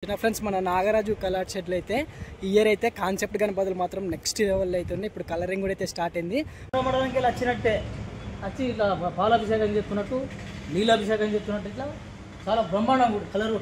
Friends మన Nagaraju colour షెడ్లు అయితే ఇయర్ అయితే కాన్సెప్ట్ గణపతులు మాత్రం నెక్స్ట్ లెవెల్ అయితే ఉన్నాయి. ఇప్పుడు కలరింగ్ కూడా అయితే స్టార్ట్ అయింది. మండలానికి వచ్చినట్టే వచ్చి ఇట్లా పాలాభిషేకం చెప్తున్నట్టు నీలాభిషేకం చెప్తున్నట్టు ఇట్లా చాలా బ్రహ్మాండంగా కూడా కలర్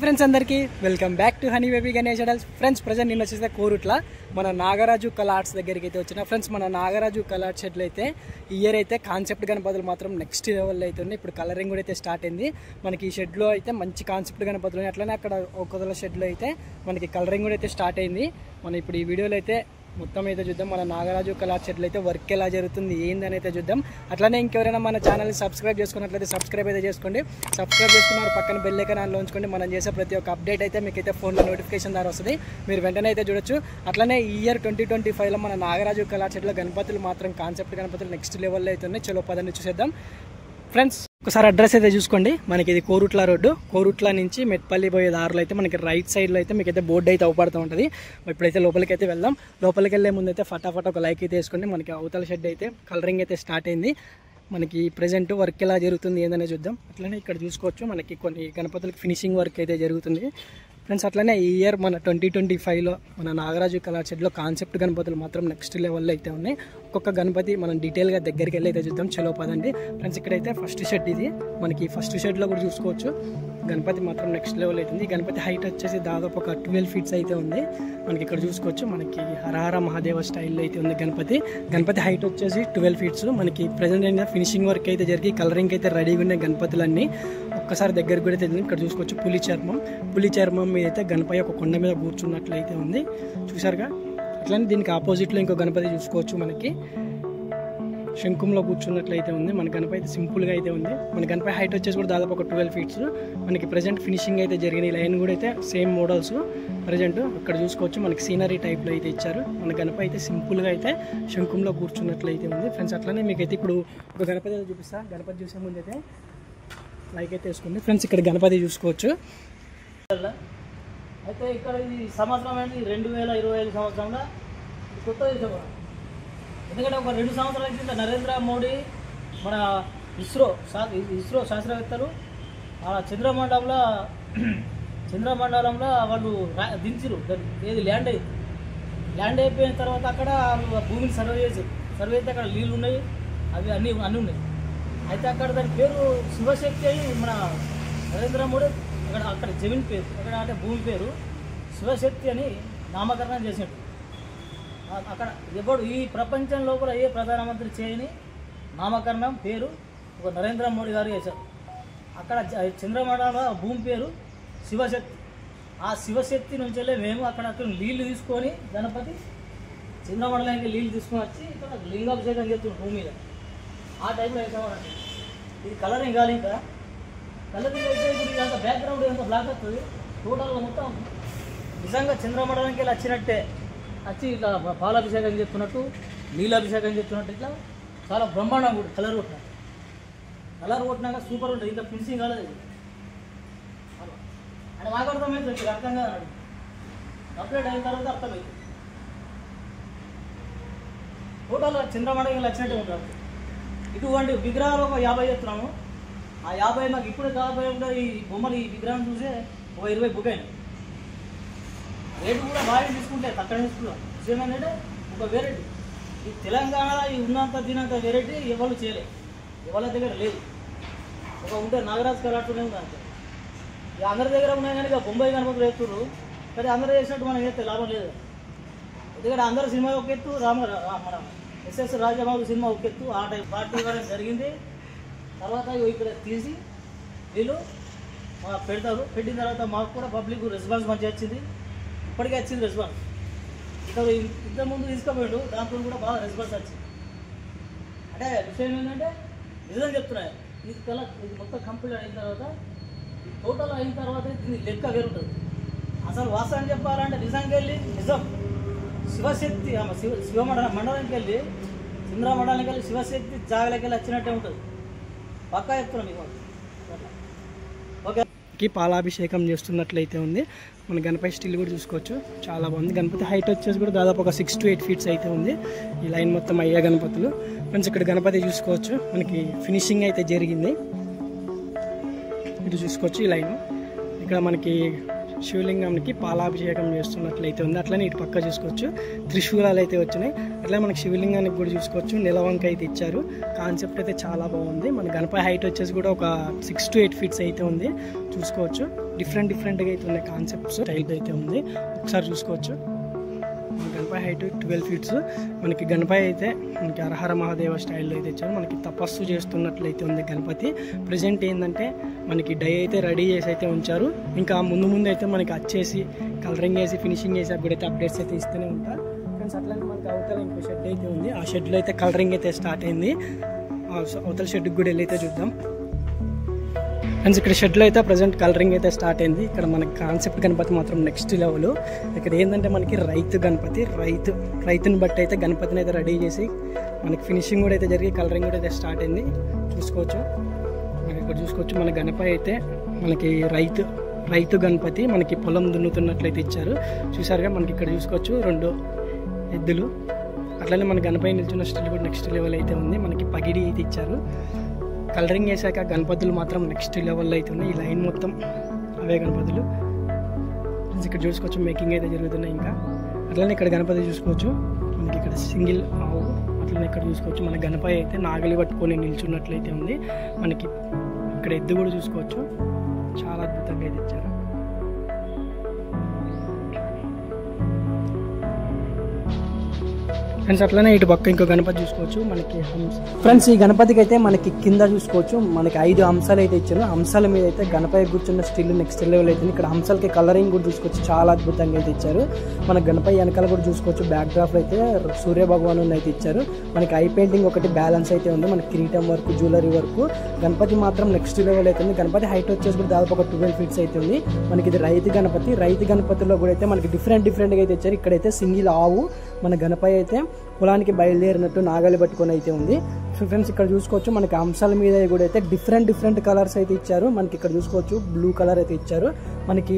ఫ్రెండ్స్ అందరికీ welcome back to honey baby Ganesh adults. Friends present నిన్న వచ్చేస్తే కోరుట్ల మన నాగరాజు కలర్స్ దగ్గరికి అయితే వచ్చిన. ఫ్రెండ్స్ మన నాగరాజు కలర్ షెడ్లు అయితే ఇయర్ అయితే కాన్సెప్ట్ గణపతులు మాత్రం నెక్స్ట్ లెవెల్ అయితే ఉన్నాయి. ఇప్పుడు కలరింగ్ కూడా అయితే స్టార్ట్ అయింది. మనకి ఈ షెడ్లో అయితే మంచి కాన్సెప్ట్ గణపతులు ఉన్నాయి. అట్లనే అక్కడ ఒక షెడ్లో అయితే మనకి కలరింగ్ కూడా అయితే స్టార్ట్ అయింది. మనం ఇప్పుడు ఈ వీడియోలో అయితే మొత్తం అయితే చూద్దాం మన నాగరాజు కలర్ షెడ్లు అయితే వర్క్ ఎలా జరుగుతుంది ఏందని అయితే చూద్దాం. అట్లనే ఇంకెవరైనా మన ఛానల్ని సబ్స్క్రైబ్ చేసుకున్నట్లయితే సబ్స్క్రైబ్ అయితే చేసుకోండి. సబ్స్క్రైబ్ చేసుకున్నారు పక్కన బెల్ ఐకాన్ ఆన్లో ఉంచుకోండి. మనం చేసే ప్రతి ఒక్క అప్డేట్ అయితే మీకు అయితే ఫోన్లో నోటిఫికేషన్ ద్వారా వస్తుంది, మీరు వెంటనే అయితే చూడొచ్చు. అట్లనే ఈ ఇయర్ 2025లో మన నాగరాజు కలర్ షెడ్లో గణపతులు మాత్రం కాన్సెప్ట్ గణపతులు నెక్స్ట్ లెవెల్లో అయితే ఉన్నాయి. చలో పదండి చూసేద్దాం. ఫ్రెండ్స్ ఒకసారి అడ్రస్ అయితే చూసుకోండి. మనకి ఇది కోరుట్ల రోడ్డు. కోరుట్ల నుంచి మెట్పల్లి పోయే దారిలో అయితే మనకి రైట్ సైడ్లో అయితే మీకు అయితే బోర్డు అయితే అవపడుతూ ఉంటుంది. ఇప్పుడైతే లోపలికి అయితే వెళ్దాం. లోపలికి వెళ్ళే ముందు అయితే ఫటాఫట్ ఒక లైక్ అయితే వేసుకోండి. మనకి అవతల షెడ్ అయితే కలరింగ్ అయితే స్టార్ట్ అయింది. మనకి ప్రజెంట్ వర్క్ ఎలా జరుగుతుంది ఏందనే చూద్దాం. అట్లనే ఇక్కడ చూసుకోవచ్చు మనకి కొన్ని గణపతులకి ఫినిషింగ్ వర్క్ అయితే జరుగుతుంది. ఫ్రెండ్స్ అట్లనే ఈ ఇయర్ మన 2025లో మన నాగరాజు కలర్ షెడ్లో కాన్సెప్ట్ గణపతులు మాత్రం నెక్స్ట్ లెవెల్లో అయితే ఉన్నాయి. ఒక్కొక్క గణపతి మనం డీటెయిల్గా దగ్గరికి వెళ్ళి అయితే చూద్దాం. చలో పదండి. ఫ్రెండ్స్ ఇక్కడైతే ఫస్ట్ షెడ్ ఇది. మనకి ఫస్ట్ షెడ్లో కూడా చూసుకోవచ్చు గణపతి మాత్రం నెక్స్ట్ లెవెల్ అవుతుంది. గణపతి హైట్ వచ్చేసి దాదాపు ఒక 12 ఫీట్స్ అయితే ఉంది. మనకి ఇక్కడ చూసుకోవచ్చు మనకి హరహర మహాదేవ స్టైల్లో అయితే ఉంది గణపతి హైట్ వచ్చేసి 12 ఫీట్స్. మనకి ప్రజెంట్ అయిన ఫినిషింగ్ వర్క్ అయితే జరిగి కలరింగ్ అయితే రెడీగా ఉన్నాయి గణపతులన్నీ. ఒక్కసారి దగ్గరికి కూడా తెలియదు. ఇక్కడ చూసుకోవచ్చు పులి చర్మం మీద అయితే గణపతి ఒక కొండ మీద కూర్చున్నట్లయితే ఉంది, చూసారుగా. అట్లనే దీనికి ఆపోజిట్లో ఇంకో గణపతి చూసుకోవచ్చు మనకి శంఖంలో కూర్చున్నట్లయితే ఉంది. మన గణపతి సింపుల్గా అయితే ఉంది. మన గణపతి హైట్ వచ్చేసి కూడా దాదాపు ఒక 12 ఫీట్స్. మనకి ప్రజెంట్ ఫినిషింగ్ అయితే జరిగినాయి. లైన్ కూడా అయితే సేమ్ మోడల్స్ ప్రజెంట్ ఇక్కడ చూసుకోవచ్చు. మనకి సీనరీ టైప్లో అయితే ఇచ్చారు. మన గణపతి అయితే సింపుల్గా అయితే శంఖంలో కూర్చున్నట్లయితే ఉంది. ఫ్రెండ్స్ అట్లనే మీకు అయితే ఇప్పుడు ఒక గణపతి అయితే చూపిస్తా. గణపతి చూసే ముందు అయితే లైక్ అయితే వేసుకోండి. ఫ్రెండ్స్ ఇక్కడ గణపతి చూసుకోవచ్చు. అయితే ఇక్కడ ఇది సంవత్సరం అనేది 2025 సంవత్సరంలో కొత్త ఎందుకంటే ఒక 2 సంవత్సరాల కింద నరేంద్ర మోడీ మన ఇస్రో శాస్త్రవేత్తలు చంద్రమండలంలో వాళ్ళు దించారు. ఏది ల్యాండ్ అయిపోయిన తర్వాత అక్కడ భూమిని సర్వే అయితే అక్కడ నీళ్ళు ఉన్నాయి, అవి అన్నీ ఉన్నాయి. అయితే అక్కడ దాని పేరు శివశక్తి అని మన నరేంద్ర మోడీ అక్కడ జమీన్ పేరు అంటే భూమి పేరు శివశక్తి అని నామకరణం చేసినట్టు. అక్కడ ఎప్పుడు ఈ ప్రపంచం లోపల ఏ ప్రధానమంత్రి చేయని నామకరణం పేరు ఒక నరేంద్ర మోడీ గారు చేశారు. అక్కడ చంద్రమండల భూమి పేరు శివశక్తి. ఆ శివశక్తి నుంచి మేము అక్కడ నీళ్లు తీసుకొని గణపతి చంద్రమండలానికి నీళ్లు తీసుకొని వచ్చి ఇక్కడ లింగాభిషేకం చేస్తున్నాం భూమి మీద. ఆ టైంలో వేసామన్నట్టు. ఇది కలరింగ్ కాదు, ఇంకా కలరింగ్ అయితే ఇప్పుడు ఇదంతా బ్యాక్గ్రౌండ్ ఎంత బ్లాక్ వస్తుంది. టోటల్గా మొత్తం నిజంగా చంద్రమండలానికి వచ్చినట్టే వచ్చి ఇట్లా పాలాభిషేకం చెప్తున్నట్టు నీలాభిషేకం చెప్తున్నట్టు ఇట్లా చాలా బ్రహ్మాండంగా ఉంటుంది. కలర్ కొట్టినాక సూపర్ ఉంటుంది. ఇంకా ఫినిషింగ్ కాలేదు అని మాకు అర్థమైంది. మీకు అర్థం కాదు, అప్డేట్ అయిన తర్వాత అర్థమైంది. టోటల్గా చంద్రమండలానికి వచ్చినట్టే ఉంటుంది. ఇటువంటి విగ్రహాలు ఒక 50 చెప్తున్నాము. ఆ 50 నాకు ఇప్పుడే దాదాపు ఈ బొమ్మలు ఈ విగ్రహం చూసే ఒక 20 బుక్ అయినాయి. రేటు కూడా బాగా తీసుకుంటే తక్కువ తీసుకున్నాం. విషయం ఏంటంటే ఒక వెరైటీ ఈ తెలంగాణలో ఉన్నంత తినంత వెరైటీ ఎవరు చేయలేదు, ఎవరి దగ్గర లేదు. ఒక ఉంటే నాగరాజ్ కలాటూనే ఉంది అంతే. ఇక అందరి దగ్గర ఉన్నాయి కానీ ఇక బొంబాయి గణపతులు ఎత్తురు, కానీ అందరూ చేసినట్టు మనం చేస్తే లాభం లేదు. ఎందుకంటే అందరూ సినిమా ఒక ఎత్తు, మన ఎస్ఎస్ రాజబాబు సినిమా ఒక ఎత్తు, ఆ టైం పార్టీ ఇవ్వడం జరిగింది. తర్వాత ఇక్కడ తీసి వీళ్ళు పెడతారు. పెట్టిన తర్వాత మాకు కూడా పబ్లిక్ రెస్పాన్స్ మంచిగా వచ్చింది, ఇప్పటికే వచ్చింది రెస్పాన్స్. ఇంతకుముందు తీసుకుపోయాడు, దాంతో కూడా బాగా రెస్పాన్స్ వచ్చింది. అంటే విషయం ఏంటంటే నిజం చెప్తున్నాయి, ఇది మొత్తం కంప్లీట్ అయిన తర్వాత టోటల్ అయిన తర్వాత దీని లెక్క వేరుంటుంది. అసలు వాస్తవం చెప్పాలంటే నిజంగా వెళ్ళి నిజం శివశక్తి మండలానికి వెళ్ళి చంద్ర మండలానికి వెళ్ళి శివశక్తి జాగలకి వెళ్ళి వచ్చినట్టే ఉంటుంది. పక్కా చెప్తున్నాం మీకు. ఓకే, పాలాభిషేకం చేస్తున్నట్లయితే ఉంది. మన గణపతి స్టిల్ కూడా చూసుకోవచ్చు, చాలా బాగుంది. గణపతి హైట్ వచ్చేసి కూడా దాదాపు ఒక 6 to 8 feet అయితే ఉంది. ఈ లైన్ మొత్తం అయ్యే గణపతులు. ఫ్రెండ్స్ ఇక్కడ గణపతి చూసుకోవచ్చు, మనకి ఫినిషింగ్ అయితే జరిగింది. ఇటు చూసుకోవచ్చు ఈ లైన్. ఇక్కడ మనకి శివలింగానికి పాలాభిషేకం చేస్తున్నట్లయితే ఉంది. అట్లనే ఇటు పక్క చూసుకోవచ్చు త్రిశూలాలు అయితే వచ్చినాయి. అట్లా మనకి శివలింగానికి కూడా చూసుకోవచ్చు నిలవంక అయితే ఇచ్చారు. కాన్సెప్ట్ అయితే చాలా బాగుంది. మన గణపతి హైట్ వచ్చేసి కూడా ఒక 6 to 8 feet అయితే ఉంది. చూసుకోవచ్చు డిఫరెంట్గా అయితే ఉన్నాయి కాన్సెప్ట్స్, స్టైల్ అయితే ఉంది. ఒకసారి చూసుకోవచ్చు గణపతి హైట్ 12 feet. మనకి గణపతి అయితే మనకి హరహర మహాదేవ స్టైల్లో అయితే ఇచ్చారు. మనకి తపస్సు చేస్తున్నట్లయితే ఉంది గణపతి. ప్రజెంట్ ఏంటంటే మనకి డై అయితే రెడీ చేసి అయితే ఉంచారు. ఇంకా ముందు అయితే మనకి వచ్చేసి కలరింగ్ వేసి ఫినిషింగ్ చేసి అప్పుడు అయితే అప్డేట్స్ అయితే ఇస్తూనే ఉంటారు. ఫ్రెండ్స్ అట్లానే మనకి అవతల ఇంకో షెడ్ అయితే ఉంది. ఆ షెడ్లో అయితే కలరింగ్ అయితే స్టార్ట్ అయింది. అవతల షెడ్కి కూడా వెళ్ళి అయితే చూద్దాం. ఫ్రెండ్స్ ఇక్కడ షెడ్లో అయితే ప్రజెంట్ కలరింగ్ అయితే స్టార్ట్ అయింది. ఇక్కడ మనకి కాన్సెప్ట్ గణపతి మాత్రం నెక్స్ట్ లెవెల్. ఇక్కడ ఏంటంటే మనకి రైతు గణపతి, రైతుని బట్టి అయితే గణపతిని అయితే రెడీ చేసి మనకి ఫినిషింగ్ కూడా అయితే జరిగి కలరింగ్ కూడా అయితే స్టార్ట్ అయింది. చూసుకోవచ్చు మనకి ఇక్కడ చూసుకోవచ్చు మన గణపతి అయితే మనకి రైతు గణపతి మనకి పొలం దున్నుతున్నట్లయితే ఇచ్చారు. చూసారుగా మనకి ఇక్కడ చూసుకోవచ్చు 2 ఎద్దులు. అట్లనే మన గణపతి నిల్చున్న స్టిల్ కూడా నెక్స్ట్ లెవెల్ అయితే ఉంది. మనకి పగిడి అయితే ఇచ్చారు. కలరింగ్ వేసాక గణపతులు మాత్రం నెక్స్ట్ లెవెల్లో అయితే ఉన్నాయి. ఈ లైన్ మొత్తం అవే గణపతులు. ఇక్కడ చూసుకోవచ్చు మేకింగ్ అయితే జరుగుతున్నాయి. ఇంకా అట్లనే ఇక్కడ గణపతి చూసుకోవచ్చు మనకి ఇక్కడ సింగిల్ ఆవు. అట్లనే ఇక్కడ చూసుకోవచ్చు మన గణపతి అయితే నాగలి పట్టుకొని నిల్చున్నట్లయితే ఉంది. మనకి ఇక్కడ ఎద్దు కూడా చూసుకోవచ్చు, చాలా అద్భుతంగా అయితే ఇచ్చారు. ఫ్రెండ్స్ అట్లనే ఇటు పక్క ఇంకో గణపతి చూసుకోవచ్చు మనకి ఫ్రెండ్స్. ఈ గణపతికి అయితే మనకి కింద చూసుకోవచ్చు మనకి 5 హంసాలు అయితే ఇచ్చారు. హంసాల మీద అయితే గణపతి కూర్చున్న స్టిల్ నెక్స్ట్ లెవెల్ అయితే. ఇక్కడ హంసాలకి కలరింగ్ కూడా చూసుకోవచ్చు, చాలా అద్భుతంగా అయితే ఇచ్చారు. మన గణపతి వెనకాల కూడా చూసుకోవచ్చు బ్యాక్ డ్రాప్ అయితే సూర్య భగవాను అయితే ఇచ్చారు. మనకి ఐ పెయింటింగ్ ఒకటి బ్యాలెన్స్ అయితే ఉంది. మనకి కిరీటం వరకు జ్యువెలరీ వరకు గణపతి మాత్రం నెక్స్ట్ లెవెల్ అయితే ఉంది. గణపతి హైట్ వచ్చేసి కూడా దాదాపు ఒక 12 feet అయితే ఉంది. మనకి ఇది రైతు గణపతిలో కూడా అయితే మనకి డిఫరెంట్గా అయితే ఇచ్చారు. ఇక్కడైతే సింగిల్ ఆవు మన గణపతి అయితే పొలానికి బయలుదేరినట్టు నాగలి పట్టుకొని అయితే ఉంది. ఫ్రెండ్స్ ఇక్కడ చూసుకోవచ్చు మనకి అంశాల మీద కూడా అయితే డిఫరెంట్ కలర్స్ అయితే ఇచ్చారు. మనకి ఇక్కడ చూసుకోవచ్చు బ్లూ కలర్ అయితే ఇచ్చారు. మనకి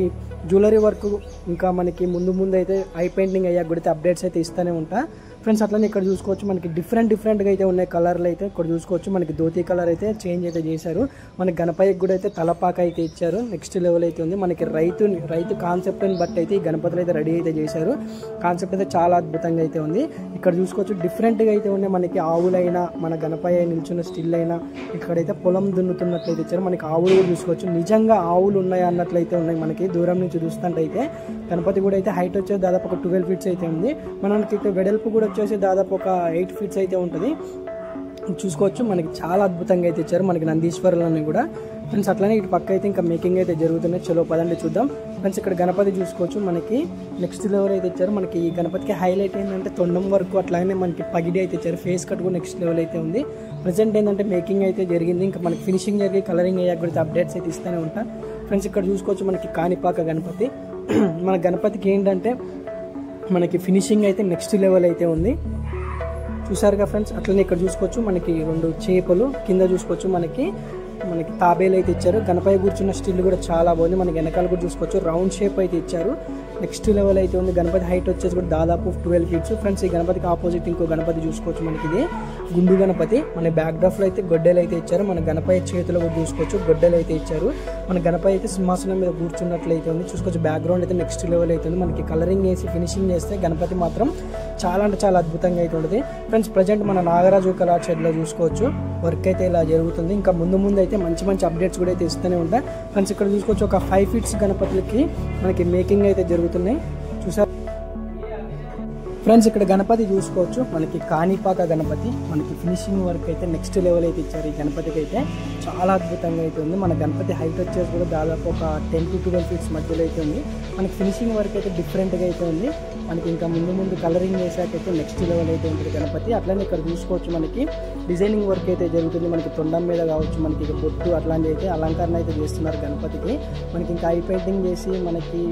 జ్యువెలరీ వర్క్ ఇంకా మనకి ముందు అయితే ఐ పెయింటింగ్ అయ్యాక కూడా అప్డేట్స్ అయితే ఇస్తూనే ఉంటా. ఫ్రెండ్స్ అట్లనే ఇక్కడ చూసుకోవచ్చు మనకి డిఫరెంట్గా అయితే ఉన్నాయి కలర్లు అయితే. ఇక్కడ చూసుకోవచ్చు మనకి ధోతి కలర్ అయితే చేంజ్ అయితే చేశారు. మనకి గణపతికి కూడా అయితే తలపాక అయితే ఇచ్చారు. నెక్స్ట్ లెవెల్ అయితే ఉంది. మనకి రైతు కాన్సెప్ట్ని బట్టి అయితే ఈ గణపతులు అయితే రెడీ అయితే చేశారు. కాన్సెప్ట్ అయితే చాలా అద్భుతంగా అయితే ఉంది. ఇక్కడ చూసుకోవచ్చు డిఫరెంట్గా అయితే ఉన్నాయి. మనకి ఆవులైనా మన గణపతి నిల్చున్న స్టిల్ అయినా ఇక్కడైతే పొలం దున్నుతున్నట్లయితే ఇచ్చారు. మనకి ఆవులు కూడా చూసుకోవచ్చు, నిజంగా ఆవులు ఉన్నాయి అన్నట్లయితే ఉన్నాయి. మనకి దూరం నుంచి చూస్తుంటే గణపతి కూడా అయితే హైట్ వచ్చేసి దాదాపు ఒక 12 feet అయితే ఉంది. మనకి ఇక్కడ వెడల్పు కూడా వచ్చేసి దాదాపు ఒక 8 feet అయితే ఉంటుంది. చూసుకోవచ్చు మనకి చాలా అద్భుతంగా అయితే ఇచ్చారు మనకి నందీశ్వరులని కూడా. ఫ్రెండ్స్ అట్లనే ఇటు పక్క అయితే ఇంకా మేకింగ్ అయితే జరుగుతున్నాయి. చలో పదండి చూద్దాం. ఫ్రెండ్స్ ఇక్కడ గణపతి చూసుకోవచ్చు మనకి నెక్స్ట్ లెవెల్ అయితే ఇచ్చారు. మనకి ఈ గణపతికి హైలైట్ ఏంటంటే తొండం వరకు అట్లానే మనకి పగిడి అయితే ఇచ్చారు. ఫేస్ కట్ కూడా నెక్స్ట్ లెవెల్ అయితే ఉంది. ప్రజెంట్ ఏంటంటే మేకింగ్ అయితే జరిగింది. ఇంకా మనకి ఫినిషింగ్ జరిగి కలరింగ్ అయ్యాక కూడా అప్డేట్స్ అయితే ఇస్తూనే ఉంటా. ఫ్రెండ్స్ ఇక్కడ చూసుకోవచ్చు మనకి కాణిపాక గణపతి. మన గణపతికి ఏంటంటే మనకి ఫినిషింగ్ అయితే నెక్స్ట్ లెవెల్ అయితే ఉంది. చూసారుగా ఫ్రెండ్స్. అట్లనే ఇక్కడ చూసుకోవచ్చు మనకి 2 చేపలు, కింద చూసుకోవచ్చు మనకి తాబేలు అయితే ఇచ్చారు. గణపతి కూర్చున్న స్టిల్ కూడా చాలా బాగుంది. మనకి వెనకాల కూడా చూసుకోవచ్చు రౌండ్ షేప్ అయితే ఇచ్చారు. నెక్స్ట్ లెవెల్ అయితే ఉంది. గణపతి హైట్ వచ్చేసి కూడా దాదాపు 12 feet. ఫ్రెండ్స్ ఈ గణపతికి ఆపోజిట్ ఇంకో గణపతి చూసుకోవచ్చు మనకి ఇది గుండు గణపతి. మన బ్యాక్ డ్రాప్లో అయితే గొడ్డలు అయితే ఇచ్చారు. మన గణపతి చేతిలో కూడా చూసుకోవచ్చు గొడ్డలు అయితే ఇచ్చారు. మన గణపతి అయితే సింహాసనం మీద కూర్చున్నట్లయితే ఉంది. చూసుకోవచ్చు బ్యాక్గ్రౌండ్ అయితే నెక్స్ట్ లెవెల్ అవుతుంది. మనకి కలరింగ్ వేసి ఫినిషింగ్ చేస్తే గణపతి మాత్రం చాలా అంటే చాలా అద్భుతంగా అయితే ఉంటుంది. ఫ్రెండ్స్ ప్రజెంట్ మన నాగరాజు కలర్ షెడ్లో చూసుకోవచ్చు వర్క్ అయితే ఇలా జరుగుతుంది. ఇంకా ముందు అయితే మంచి మంచి అప్డేట్స్ కూడా అయితే ఇస్తూనే ఉంటాయి. ఫ్రెండ్స్ ఇక్కడ చూసుకోవచ్చు ఒక 5 ఫీట్స్ గణపతులకి మనకి మేకింగ్ అయితే జరుగుతున్నాయి. చూసారు ఫ్రెండ్స్ ఇక్కడ గణపతి చూసుకోవచ్చు మనకి కాణిపాక గణపతి. మనకి ఫినిషింగ్ వర్క్ అయితే నెక్స్ట్ లెవెల్ అయితే ఇచ్చారు. ఈ గణపతికి అయితే చాలా అద్భుతంగా అయితే ఉంది. మన గణపతి హైట్ వచ్చేసి కూడా దాదాపు ఒక 10 to 12 ఫీట్స్ మధ్యలో అయితే ఉంది. మనకి ఫినిషింగ్ వర్క్ అయితే డిఫరెంట్గా అయితే ఉంది. మనకి ఇంకా ముందు కలరింగ్ వేసాకైతే నెక్స్ట్ లెవెల్ అయితే ఉంటుంది గణపతి. అట్లనే ఇక్కడ చూసుకోవచ్చు మనకి డిజైనింగ్ వర్క్ అయితే జరుగుతుంది. మనకి తొండం మీద కావచ్చు మనకి ఇక బొట్టు అట్లాంటి అయితే అలంకరణ అయితే చేస్తున్నారు గణపతికి. మనకి ఇంకా ఐ పెయింటింగ్ చేసి మనకి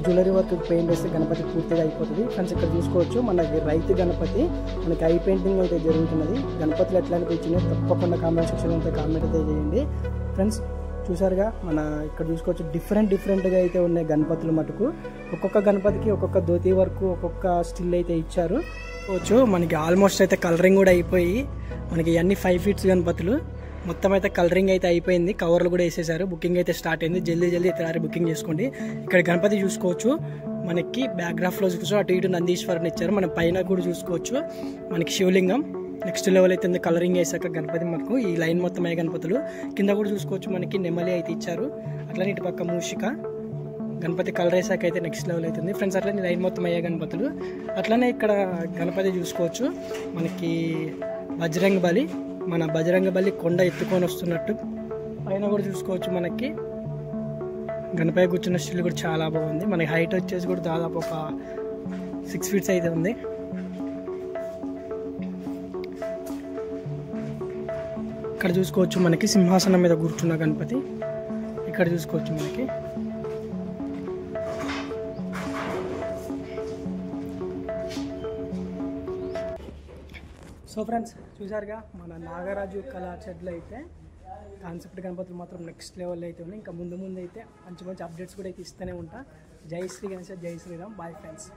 జ్యువెలరీ వర్క్ పెయింట్ వేస్తే గణపతి పూర్తిగా అయిపోతుంది. ఫ్రెండ్స్ ఇక్కడ చూసుకోవచ్చు మనకి రైతు గణపతి మనకి ఐ పెయింటింగ్ అయితే జరుగుతున్నది. గణపతులు ఎట్లా అనిపించినాయి తప్పకుండా కామెంట్ సెక్షన్ అయితే కామెంట్ అయితే చేయండి. ఫ్రెండ్స్ చూసారుగా మన ఇక్కడ చూసుకోవచ్చు డిఫరెంట్గా అయితే ఉన్నాయి గణపతులు మటుకు. ఒక్కొక్క గణపతికి ఒక్కొక్క ధోతి వర్క్ ఒక్కొక్క స్టిల్ అయితే ఇచ్చారు. మనకి ఆల్మోస్ట్ అయితే కలరింగ్ కూడా అయిపోయి మనకి అన్ని 5 ఫీట్స్ గణపతులు మొత్తం అయితే కలరింగ్ అయితే అయిపోయింది. కవర్లు కూడా వేసేసారు. బుకింగ్ అయితే స్టార్ట్ అయింది. జల్దీ అయితే బుకింగ్ చేసుకోండి. ఇక్కడ గణపతి చూసుకోవచ్చు మనకి బ్యాక్గ్రాఫ్లో చూసుకోవచ్చు అటు ఇటు నందీశ్వరుని ఇచ్చారు. మన పైన కూడా చూసుకోవచ్చు మనకి శివలింగం నెక్స్ట్ లెవెల్ అయితే ఉంది. కలరింగ్ వేసాక గణపతి మనకు ఈ లైన్ మొత్తం అయ్యే గణపతులు. కింద కూడా చూసుకోవచ్చు మనకి నెమలి అయితే ఇచ్చారు. అట్లనే ఇటు పక్క మూషిక గణపతి కలర్ వేసాక అయితే నెక్స్ట్ లెవెల్ అవుతుంది. ఫ్రెండ్స్ అట్లనే లైన్ మొత్తం అయ్యే గణపతులు. అట్లనే ఇక్కడ గణపతి చూసుకోవచ్చు మనకి బజరంగ బలి. మన బజరంగ బలి కొండ ఎత్తుకొని వస్తున్నట్టు పైన కూడా చూసుకోవచ్చు. మనకి గణపతి కూర్చున్న స్టిల్ కూడా చాలా బాగుంది. మనకి హైట్ వచ్చేసి కూడా దాదాపు ఒక 6 ఫీట్స్ అయితే ఉంది. ఇక్కడ చూసుకోవచ్చు మనకి సింహాసనం మీద కూర్చున్న గణపతి. ఇక్కడ చూసుకోవచ్చు మనకి సో ఫ్రెండ్స్ చూసారుగా మన నాగరాజు కళా షెడ్లో అయితే కాన్సెప్ట్ గణపతులు మాత్రం నెక్స్ట్ లెవెల్ అయితే ఉన్నాయి. ఇంకా ముందు అయితే మంచి అప్డేట్స్ కూడా అయితే ఇస్తూనే ఉంటా. జై శ్రీ గణేష్, జై శ్రీరామ్. Bye friends.